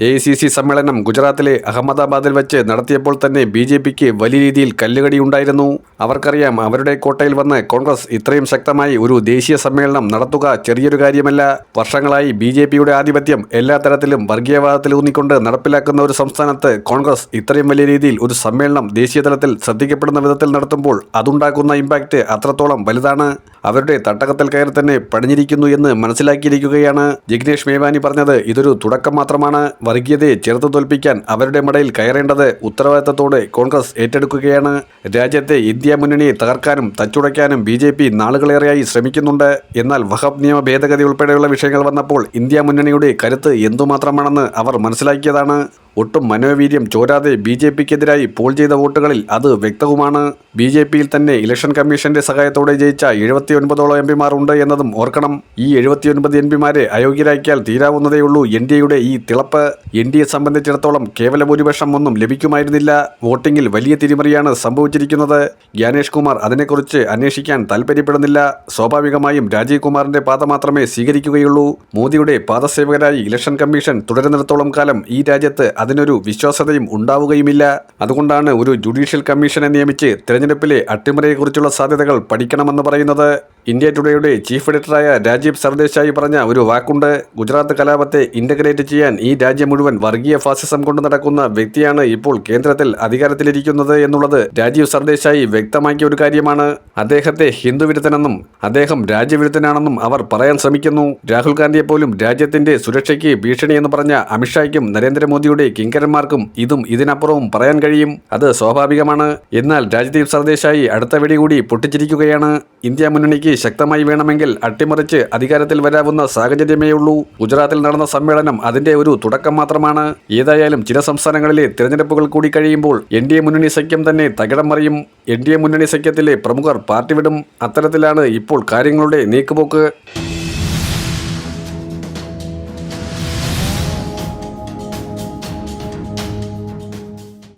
AICC സമ്മേളനം ഗുജറാത്തിലെ അഹമ്മദാബാദിൽ വെച്ച് നടത്തിയപ്പോൾ തന്നെ BJPക്ക് വലിയ രീതിയിൽ കല്ലുകടിയുണ്ടായിരുന്നു. അവർക്കറിയാം, അവരുടെ കോട്ടയിൽ വന്ന് കോൺഗ്രസ് ഇത്രയും ശക്തമായി ഒരു ദേശീയ സമ്മേളനം നടത്തുക ചെറിയൊരു കാര്യമല്ല. വർഷങ്ങളായി BJPയുടെ ആധിപത്യം എല്ലാ തരത്തിലും വർഗീയവാദത്തിലൂന്നിക്കൊണ്ട് നടപ്പിലാക്കുന്ന ഒരു സംസ്ഥാനത്ത് കോൺഗ്രസ് ഇത്രയും വലിയ രീതിയിൽ ഒരു സമ്മേളനം ദേശീയ തലത്തിൽ ശ്രദ്ധിക്കപ്പെടുന്ന വിധത്തിൽ നടത്തുമ്പോൾ അതുണ്ടാക്കുന്ന ഇമ്പാക്റ്റ് അത്രത്തോളം വലുതാണ്. അവരുടെ തട്ടകത്തിൽ കയറി തന്നെ പണിഞ്ഞിരിക്കുന്നു എന്ന് മനസ്സിലാക്കിയിരിക്കുകയാണ്. ജിഗ്നേഷ് മേവാനി പറഞ്ഞത് ഇതൊരു തുടക്കം മാത്രമാണ്. വർഗീയതയെ ചെറുത്തു തോൽപ്പിക്കാൻ അവരുടെ മടയിൽ കയറേണ്ടത് ഉത്തരവാദിത്തത്തോടെ കോൺഗ്രസ് ഏറ്റെടുക്കുകയാണ്. രാജ്യത്തെ ഇന്ത്യ മുന്നണിയെ തകർക്കാനും തച്ചുടയ്ക്കാനും BJP നാളുകളേറെയായി ശ്രമിക്കുന്നുണ്ട്. എന്നാൽ വഖഫ് നിയമ ഭേദഗതി ഉൾപ്പെടെയുള്ള വിഷയങ്ങൾ വന്നപ്പോൾ ഇന്ത്യ മുന്നണിയുടെ കരുത്ത് എന്തുമാത്രമാണെന്ന് അവർ മനസ്സിലാക്കിയതാണ്. ഒട്ടും മനോവീര്യം ചോരാതെ BJPക്കെതിരായി പോൾ ചെയ്ത വോട്ടുകളിൽ അത് വ്യക്തവുമാണ്. BJPയിൽ തന്നെ ഇലക്ഷൻ കമ്മീഷന്റെ സഹായത്തോടെ ജയിച്ച 79ഓളം MPമാർ ഉണ്ട് എന്നതും ഓർക്കണം. ഈ 79 MPമാരെ അയോഗ്യരാക്കിയാൽ തീരാവുന്നതേയുള്ളൂ NDAയുടെ ഈ തിളപ്പ്. NDA സംബന്ധിച്ചിടത്തോളം കേവല ഭൂരിപക്ഷം ഒന്നും ലഭിക്കുമായിരുന്നില്ല. വോട്ടിംഗിൽ വലിയ തിരിമറിയാണ് സംഭവിച്ചിരിക്കുന്നത്. ജ്ഞാനേഷ് കുമാർ അതിനെക്കുറിച്ച് അന്വേഷിക്കാൻ താൽപ്പര്യപ്പെടുന്നില്ല. സ്വാഭാവികമായും രാജീവ് കുമാറിന്റെ പാത മാത്രമേ സ്വീകരിക്കുകയുള്ളൂ. മോദിയുടെ പാദസേവകരായി ഇലക്ഷൻ കമ്മീഷൻ തുടരുന്നിടത്തോളം കാലം ഈ രാജ്യത്ത് അതിനൊരു വിശ്വാസ്യതയും ഉണ്ടാവുകയുമില്ല. അതുകൊണ്ടാണ് ഒരു ജുഡീഷ്യൽ കമ്മീഷനെ നിയമിച്ച് തെരഞ്ഞെടുപ്പിലെ അട്ടിമറിയെക്കുറിച്ചുള്ള സാധ്യതകൾ പഠിക്കണമെന്ന് പറയുന്നത്. ഇന്ത്യ ടുഡേയുടെ ചീഫ് എഡിറ്ററായ രാജീവ് സർദേശായി പറഞ്ഞ ഒരു വാക്കുണ്ട്. ഗുജറാത്ത് കലാപത്തെ ഇന്റഗ്രേറ്റ് ചെയ്യാൻ ഈ രാജ്യം മുഴുവൻ വർഗീയ ഫാസിസം കൊണ്ട് നടക്കുന്ന വ്യക്തിയാണ് ഇപ്പോൾ കേന്ദ്രത്തിൽ അധികാരത്തിലിരിക്കുന്നത് എന്നുള്ളത് രാജീവ് സർദേശായി വ്യക്തമാക്കിയ ഒരു കാര്യമാണ്. അദ്ദേഹത്തെ ഹിന്ദു വിരുദ്ധനെന്നും അദ്ദേഹം രാജ്യവിരുദ്ധനാണെന്നും അവർ പറയാൻ ശ്രമിക്കുന്നു. രാഹുൽ ഗാന്ധിയെ പോലും രാജ്യത്തിന്റെ സുരക്ഷയ്ക്ക് ഭീഷണിയെന്ന് പറഞ്ഞ അമിത്ഷായ്ക്കും നരേന്ദ്രമോദിയുടെ കിങ്കരന്മാർക്കും ഇതും ഇതിനപ്പുറവും പറയാൻ കഴിയും. അത് സ്വാഭാവികമാണ്. എന്നാൽ രാജ്ദീപ് സർദേശായി അടുത്ത വെടി കൂടി പൊട്ടിച്ചിരിക്കുകയാണ്. ഇന്ത്യ മുന്നണിക്ക് ശക്തമായി വേണമെങ്കിൽ അട്ടിമറിച്ച് അധികാരത്തിൽ വരാവുന്ന സാഹചര്യമേയുള്ളൂ. ഗുജറാത്തിൽ നടന്ന സമ്മേളനം അതിന്റെ ഒരു തുടക്കം മാത്രമാണ്. ഏതായാലും ചില സംസ്ഥാനങ്ങളിലെ തിരഞ്ഞെടുപ്പുകൾ കൂടി കഴിയുമ്പോൾ NDA മുന്നണി സഖ്യം തന്നെ തകിടം മറിയും. NDA മുന്നണി സഖ്യത്തിലെ പ്രമുഖർ പാർട്ടി വിടും. അത്തരത്തിലാണ് ഇപ്പോൾ കാര്യങ്ങളുടെ നീക്കുപോക്ക്.